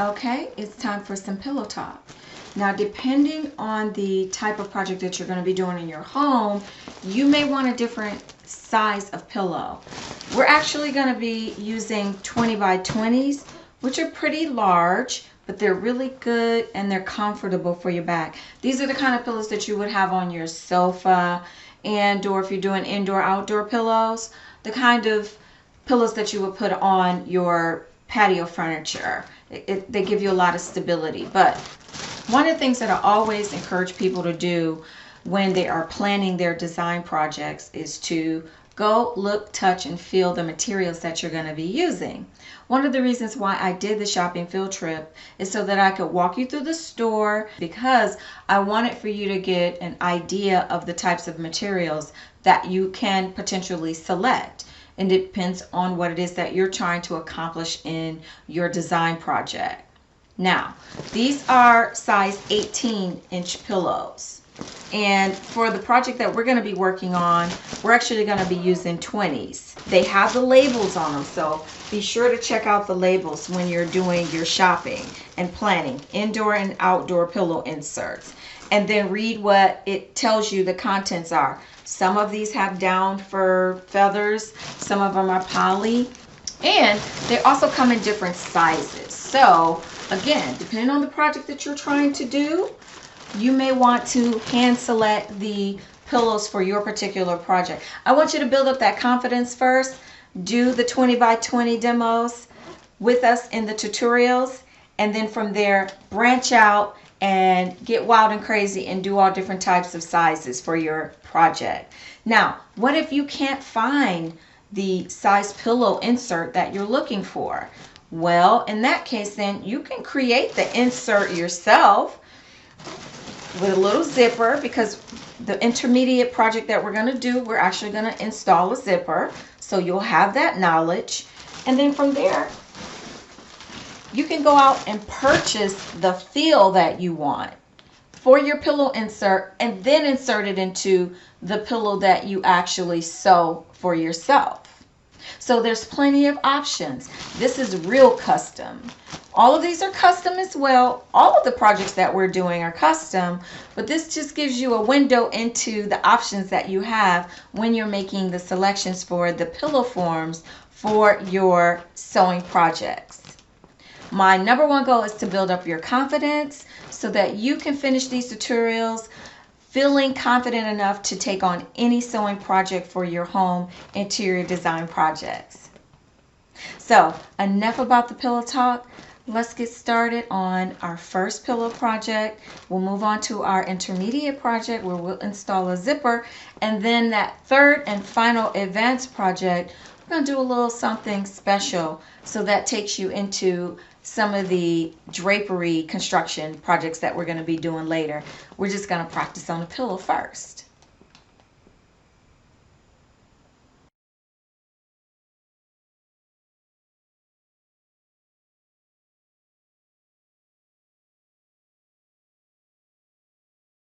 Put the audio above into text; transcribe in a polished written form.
Okay, it's time for some pillow talk. Now, depending on the type of project that you're going to be doing in your home, you may want a different size of pillow. We're actually going to be using 20 by 20s, which are pretty large, but they're really good and they're comfortable for your back. These are the kind of pillows that you would have on your sofa, and or if you're doing indoor outdoor pillows, the kind of pillows that you would put on your patio furniture. They give you a lot of stability. But one of the things that I always encourage people to do when they are planning their design projects is to go look, touch, and feel the materials that you're going to be using. One of the reasons why I did the shopping field trip is so that I could walk you through the store, because I wanted for you to get an idea of the types of materials that you can potentially select. And it depends on what it is that you're trying to accomplish in your design project. Now, these are size 18-inch pillows. And for the project that we're going to be working on, we're actually going to be using 20s. They have the labels on them, so be sure to check out the labels when you're doing your shopping and planning indoor and outdoor pillow inserts. And then read what it tells you the contents are. Some of these have down fur feathers, some of them are poly, and they also come in different sizes. So again, depending on the project that you're trying to do, you may want to hand select the pillows for your particular project. I want you to build up that confidence first. Do the 20 by 20 demos with us in the tutorials, and then from there branch out and get wild and crazy and do all different types of sizes for your project. Now, what if you can't find the size pillow insert that you're looking for? Well, in that case, then you can create the insert yourself with a little zipper, because the intermediate project that we're going to do, we're actually going to install a zipper. So you'll have that knowledge. And then from there, you can go out and purchase the feel that you want for your pillow insert, and then insert it into the pillow that you actually sew for yourself. So there's plenty of options. This is real custom. All of these are custom as well. All of the projects that we're doing are custom, but this just gives you a window into the options that you have when you're making the selections for the pillow forms for your sewing projects. My number one goal is to build up your confidence so that you can finish these tutorials feeling confident enough to take on any sewing project for your home interior design projects. So enough about the pillow talk. Let's get started on our first pillow project. We'll move on to our intermediate project where we'll install a zipper, and then that third and final advanced project, we're going to do a little something special. So that takes you into some of the drapery construction projects that we're going to be doing later. We're just going to practice on the pillow first.